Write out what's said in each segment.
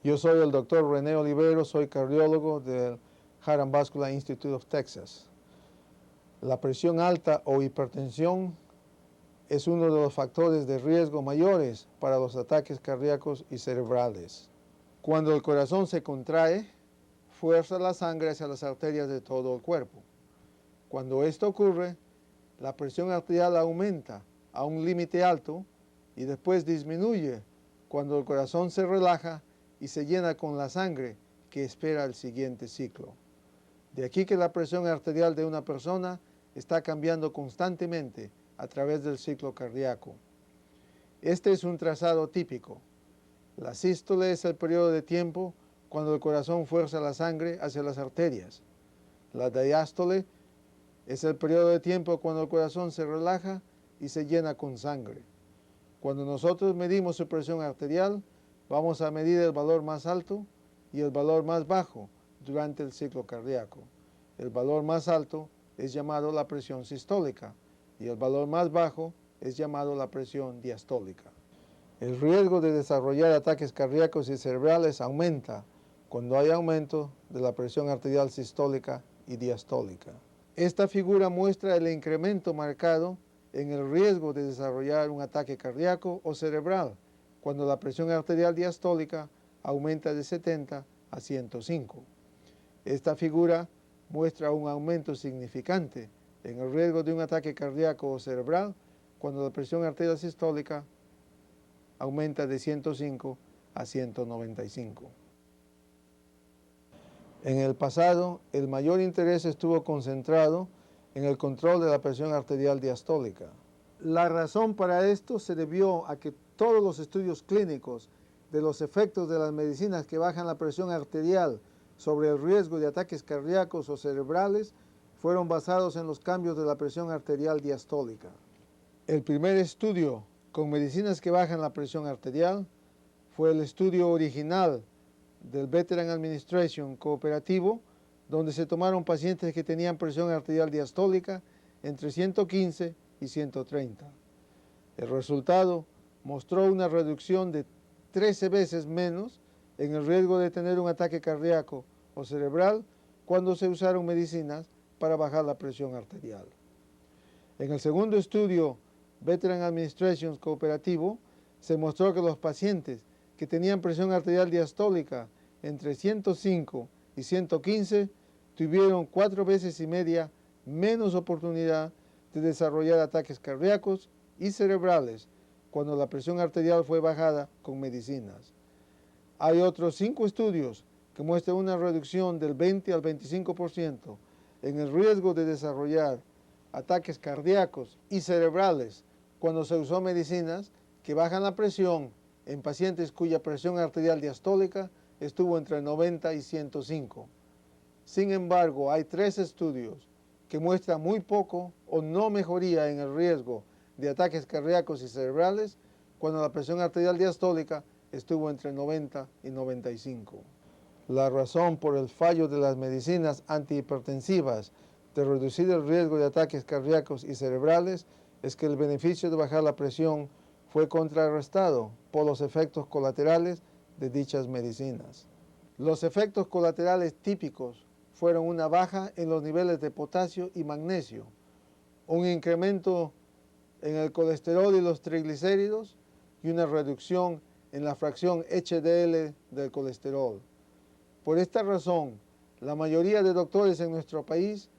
Yo soy el doctor René Olivero, soy cardiólogo del Heart and Vascular Institute of Texas. La presión alta o hipertensión es uno de los factores de riesgo mayores para los ataques cardíacos y cerebrales. Cuando el corazón se contrae, fuerza la sangre hacia las arterias de todo el cuerpo. Cuando esto ocurre, la presión arterial aumenta a un límite alto y después disminuye cuando el corazón se relaja y se llena con la sangre que espera el siguiente ciclo. De aquí que la presión arterial de una persona está cambiando constantemente a través del ciclo cardíaco. Este es un trazado típico. La sístole es el periodo de tiempo cuando el corazón fuerza la sangre hacia las arterias. La diástole es el periodo de tiempo cuando el corazón se relaja y se llena con sangre. Cuando nosotros medimos su presión arterial, vamos a medir el valor más alto y el valor más bajo durante el ciclo cardíaco. El valor más alto es llamado la presión sistólica y el valor más bajo es llamado la presión diastólica. El riesgo de desarrollar ataques cardíacos y cerebrales aumenta cuando hay aumento de la presión arterial sistólica y diastólica. Esta figura muestra el incremento marcado en el riesgo de desarrollar un ataque cardíaco o cerebral cuando la presión arterial diastólica aumenta de 70 a 105. Esta figura muestra un aumento significante en el riesgo de un ataque cardíaco o cerebral cuando la presión arterial sistólica aumenta de 105 a 195. En el pasado, el mayor interés estuvo concentrado en el control de la presión arterial diastólica. La razón para esto se debió a que todos los estudios clínicos de los efectos de las medicinas que bajan la presión arterial sobre el riesgo de ataques cardíacos o cerebrales fueron basados en los cambios de la presión arterial diastólica. El primer estudio con medicinas que bajan la presión arterial fue el estudio original del Veteran Administration cooperativo, donde se tomaron pacientes que tenían presión arterial diastólica entre 115 y 130. El resultado mostró una reducción de 13 veces menos en el riesgo de tener un ataque cardíaco o cerebral cuando se usaron medicinas para bajar la presión arterial. En el segundo estudio Veteran Administration cooperativo, se mostró que los pacientes que tenían presión arterial diastólica entre 105 y 115 tuvieron 4 veces y media menos oportunidad de desarrollar ataques cardíacos y cerebrales cuando la presión arterial fue bajada con medicinas. Hay otros 5 estudios que muestran una reducción del 20 al 25% en el riesgo de desarrollar ataques cardíacos y cerebrales cuando se usó medicinas que bajan la presión en pacientes cuya presión arterial diastólica estuvo entre 90 y 105. Sin embargo, hay 3 estudios que muestran muy poco o no mejoría en el riesgo de ataques cardíacos y cerebrales cuando la presión arterial diastólica estuvo entre 90 y 95. La razón por el fallo de las medicinas antihipertensivas de reducir el riesgo de ataques cardíacos y cerebrales es que el beneficio de bajar la presión fue contrarrestado por los efectos colaterales de dichas medicinas. Los efectos colaterales típicos fueron una baja en los niveles de potasio y magnesio, un incremento en el colesterol y los triglicéridos y una reducción en la fracción HDL del colesterol. Por esta razón, la mayoría de doctores en nuestro país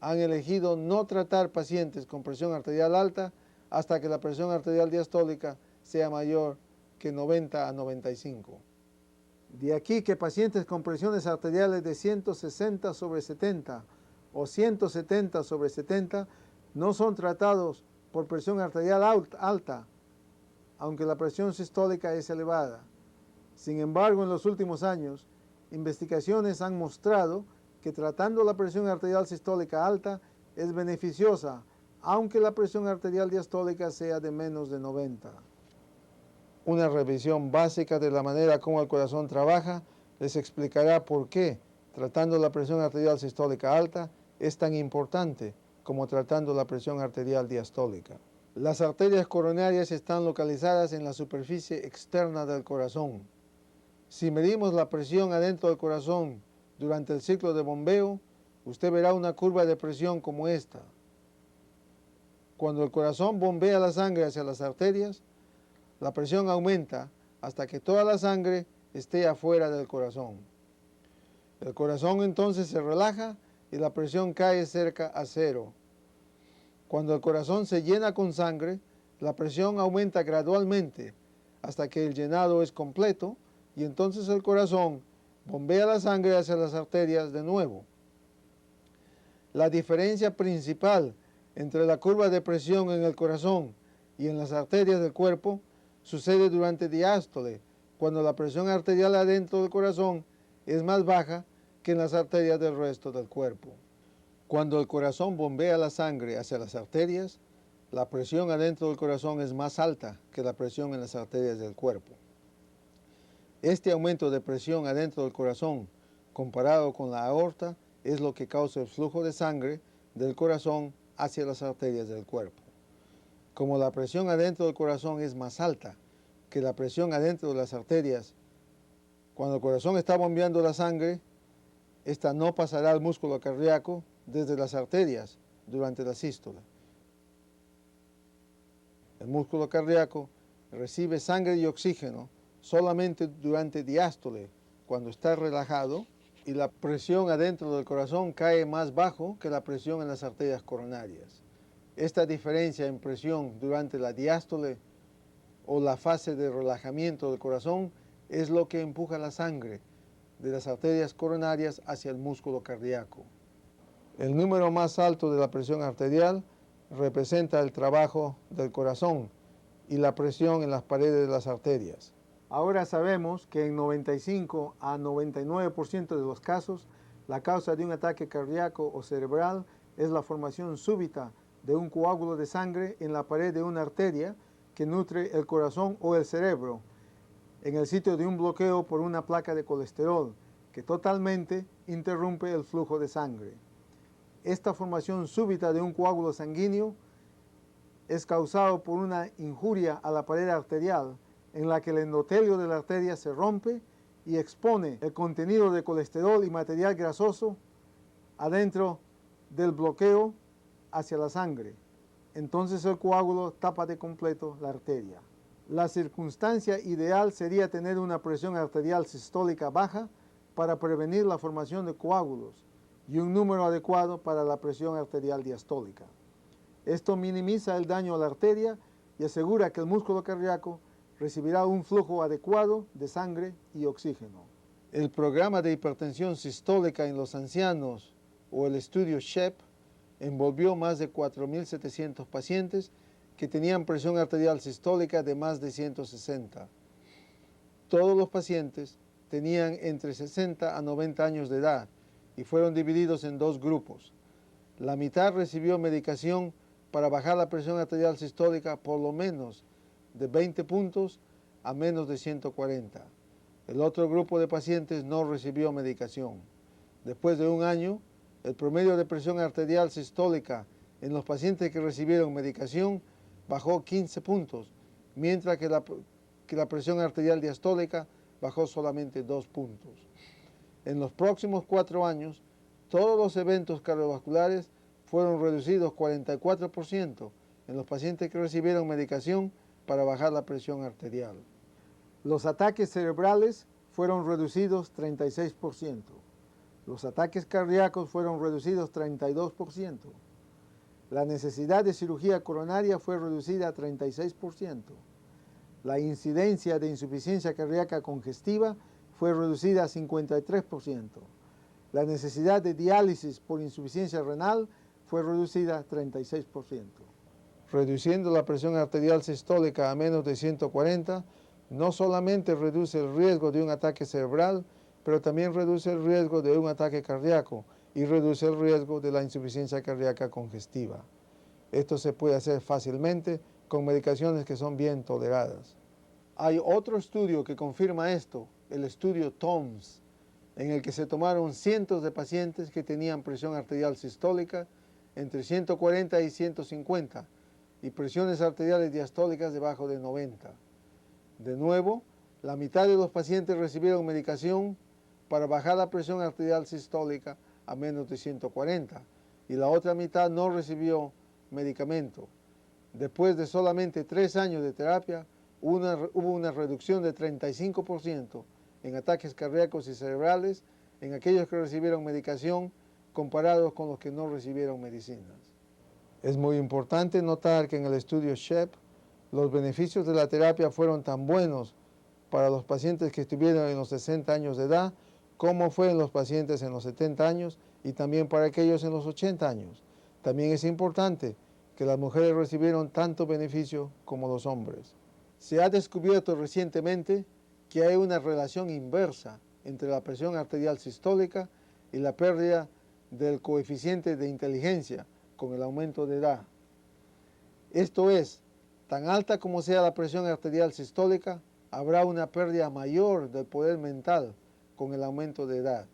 han elegido no tratar pacientes con presión arterial alta hasta que la presión arterial diastólica sea mayor que 90 a 95. De aquí que pacientes con presiones arteriales de 160/70 o 170/70 no son tratados por presión arterial alta, aunque la presión sistólica es elevada. Sin embargo, en los últimos años, investigaciones han mostrado que tratando la presión arterial sistólica alta es beneficiosa, aunque la presión arterial diastólica sea de menos de 90. Una revisión básica de la manera como el corazón trabaja les explicará por qué tratando la presión arterial sistólica alta es tan importante como tratando la presión arterial diastólica. Las arterias coronarias están localizadas en la superficie externa del corazón. Si medimos la presión adentro del corazón durante el ciclo de bombeo, usted verá una curva de presión como esta. Cuando el corazón bombea la sangre hacia las arterias, la presión aumenta hasta que toda la sangre esté afuera del corazón. El corazón entonces se relaja y la presión cae cerca a cero. Cuando el corazón se llena con sangre, la presión aumenta gradualmente hasta que el llenado es completo y entonces el corazón bombea la sangre hacia las arterias de nuevo. La diferencia principal entre la curva de presión en el corazón y en las arterias del cuerpo sucede durante diástole, cuando la presión arterial adentro del corazón es más baja que en las arterias del resto del cuerpo. Cuando el corazón bombea la sangre hacia las arterias, la presión adentro del corazón es más alta que la presión en las arterias del cuerpo. Este aumento de presión adentro del corazón, comparado con la aorta, es lo que causa el flujo de sangre del corazón hacia las arterias del cuerpo. Como la presión adentro del corazón es más alta que la presión adentro de las arterias, cuando el corazón está bombeando la sangre, esta no pasará al músculo cardíaco desde las arterias durante la sístole. El músculo cardíaco recibe sangre y oxígeno solamente durante diástole, cuando está relajado, y la presión adentro del corazón cae más bajo que la presión en las arterias coronarias. Esta diferencia en presión durante la diástole o la fase de relajamiento del corazón es lo que empuja la sangre de las arterias coronarias hacia el músculo cardíaco. El número más alto de la presión arterial representa el trabajo del corazón y la presión en las paredes de las arterias. Ahora sabemos que en 95 a 99% de los casos, la causa de un ataque cardíaco o cerebral es la formación súbita de un coágulo de sangre en la pared de una arteria que nutre el corazón o el cerebro, en el sitio de un bloqueo por una placa de colesterol que totalmente interrumpe el flujo de sangre. Esta formación súbita de un coágulo sanguíneo es causado por una injuria a la pared arterial en la que el endotelio de la arteria se rompe y expone el contenido de colesterol y material grasoso adentro del bloqueo hacia la sangre. Entonces el coágulo tapa de completo la arteria. La circunstancia ideal sería tener una presión arterial sistólica baja para prevenir la formación de coágulos y un número adecuado para la presión arterial diastólica. Esto minimiza el daño a la arteria y asegura que el músculo cardíaco recibirá un flujo adecuado de sangre y oxígeno. El programa de hipertensión sistólica en los ancianos o el estudio SHEP envolvió más de 4.700 pacientes que tenían presión arterial sistólica de más de 160. Todos los pacientes tenían entre 60 a 90 años de edad y fueron divididos en dos grupos. La mitad recibió medicación para bajar la presión arterial sistólica por lo menos de 20 puntos a menos de 140. El otro grupo de pacientes no recibió medicación. Después de un año, el promedio de presión arterial sistólica en los pacientes que recibieron medicación bajó 15 puntos, mientras que la presión arterial diastólica bajó solamente 2 puntos. En los próximos 4 años, todos los eventos cardiovasculares fueron reducidos 44% en los pacientes que recibieron medicación para bajar la presión arterial. Los ataques cerebrales fueron reducidos 36%. Los ataques cardíacos fueron reducidos 32%. La necesidad de cirugía coronaria fue reducida a 36%. La incidencia de insuficiencia cardíaca congestiva fue reducida a 53%. La necesidad de diálisis por insuficiencia renal fue reducida a 36%. Reduciendo la presión arterial sistólica a menos de 140, no solamente reduce el riesgo de un ataque cerebral, pero también reduce el riesgo de un ataque cardíaco y reduce el riesgo de la insuficiencia cardíaca congestiva. Esto se puede hacer fácilmente con medicaciones que son bien toleradas. Hay otro estudio que confirma esto, el estudio TOMS, en el que se tomaron cientos de pacientes que tenían presión arterial sistólica entre 140 y 150 y presiones arteriales diastólicas debajo de 90. De nuevo, La mitad de los pacientes recibieron medicación para bajar la presión arterial sistólica a menos de 140 y la otra mitad no recibió medicamento. Después de solamente 3 años de terapia, hubo una reducción de 35% en ataques cardíacos y cerebrales en aquellos que recibieron medicación comparados con los que no recibieron medicinas. Es muy importante notar que en el estudio SHEP los beneficios de la terapia fueron tan buenos para los pacientes que estuvieron en los 60 años de edad como fue en los pacientes en los 70 años y también para aquellos en los 80 años. También es importante que las mujeres recibieron tanto beneficio como los hombres. Se ha descubierto recientemente que hay una relación inversa entre la presión arterial sistólica y la pérdida del coeficiente de inteligencia con el aumento de edad. Esto es, tan alta como sea la presión arterial sistólica, habrá una pérdida mayor del poder mental con el aumento de edad.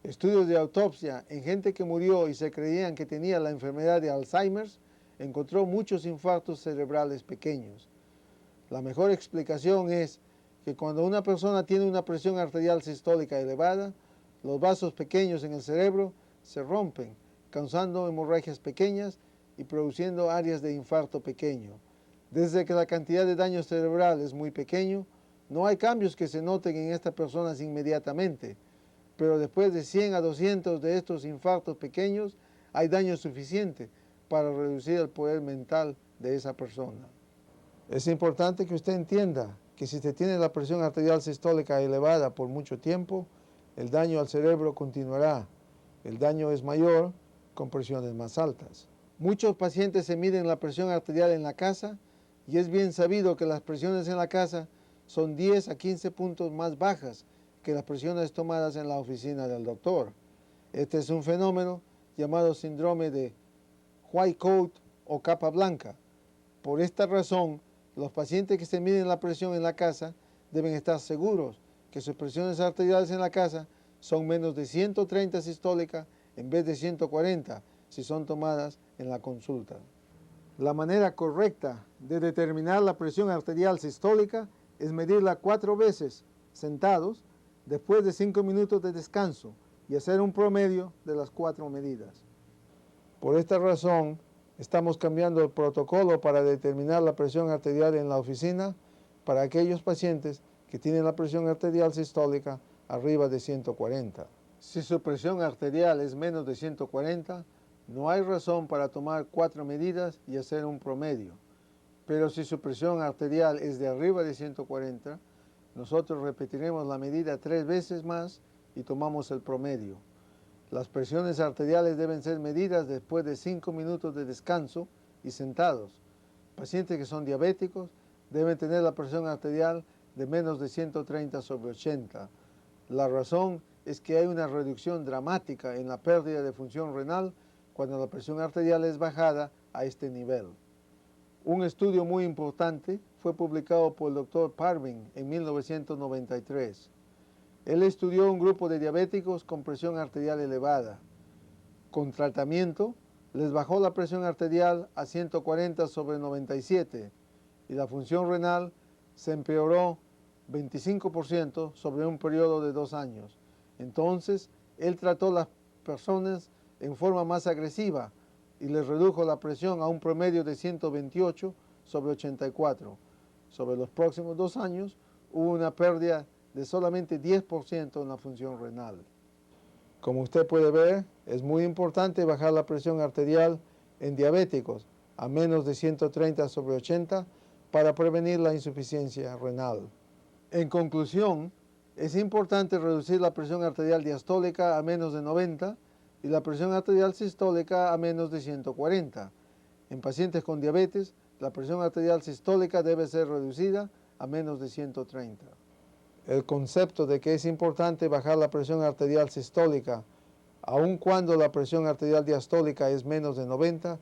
Estudios de autopsia en gente que murió y se creían que tenía la enfermedad de Alzheimer encontró muchos infartos cerebrales pequeños. La mejor explicación es que cuando una persona tiene una presión arterial sistólica elevada, los vasos pequeños en el cerebro se rompen, causando hemorragias pequeñas y produciendo áreas de infarto pequeño. Desde que la cantidad de daño cerebral es muy pequeño, no hay cambios que se noten en estas personas inmediatamente, pero después de 100 a 200 de estos infartos pequeños, hay daño suficiente para reducir el poder mental de esa persona. Es importante que usted entienda que si usted tiene la presión arterial sistólica elevada por mucho tiempo, el daño al cerebro continuará. El daño es mayor con presiones más altas. Muchos pacientes se miden la presión arterial en la casa y es bien sabido que las presiones en la casa son 10 a 15 puntos más bajas que las presiones tomadas en la oficina del doctor. Este es un fenómeno llamado síndrome de white coat o capa blanca. Por esta razón, los pacientes que se miden la presión en la casa deben estar seguros que sus presiones arteriales en la casa son menos de 130 sistólica en vez de 140 si son tomadas en la consulta. La manera correcta de determinar la presión arterial sistólica es medirla 4 veces sentados después de 5 minutos de descanso y hacer un promedio de las 4 medidas. Por esta razón, estamos cambiando el protocolo para determinar la presión arterial en la oficina para aquellos pacientes que tienen la presión arterial sistólica arriba de 140. Si su presión arterial es menos de 140, no hay razón para tomar 4 medidas y hacer un promedio. Pero si su presión arterial es de arriba de 140, nosotros repetiremos la medida 3 veces más y tomamos el promedio. Las presiones arteriales deben ser medidas después de 5 minutos de descanso y sentados. Pacientes que son diabéticos deben tener la presión arterial de menos de 130/80. La razón es que hay una reducción dramática en la pérdida de función renal cuando la presión arterial es bajada a este nivel. Un estudio muy importante fue publicado por el Dr. Parvin en 1993. Él estudió un grupo de diabéticos con presión arterial elevada. Con tratamiento, les bajó la presión arterial a 140/97 y la función renal se empeoró 25% sobre un periodo de 2 años. Entonces, él trató a las personas en forma más agresiva y les redujo la presión a un promedio de 128/84. Sobre los próximos 2 años, hubo una pérdida de solamente 10% en la función renal. Como usted puede ver, es muy importante bajar la presión arterial en diabéticos a menos de 130/80 para prevenir la insuficiencia renal. En conclusión, es importante reducir la presión arterial diastólica a menos de 90 y la presión arterial sistólica a menos de 140. En pacientes con diabetes, la presión arterial sistólica debe ser reducida a menos de 130. El concepto de que es importante bajar la presión arterial sistólica, aun cuando la presión arterial diastólica es menos de 90,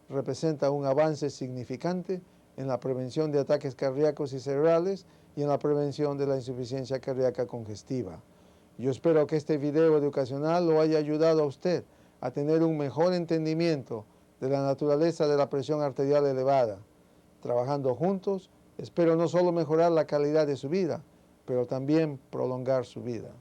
representa un avance significante en la prevención de ataques cardíacos y cerebrales y en la prevención de la insuficiencia cardíaca congestiva. Yo espero que este video educacional lo haya ayudado a usted a tener un mejor entendimiento de la naturaleza de la presión arterial elevada. Trabajando juntos, espero no solo mejorar la calidad de su vida, pero también prolongar su vida.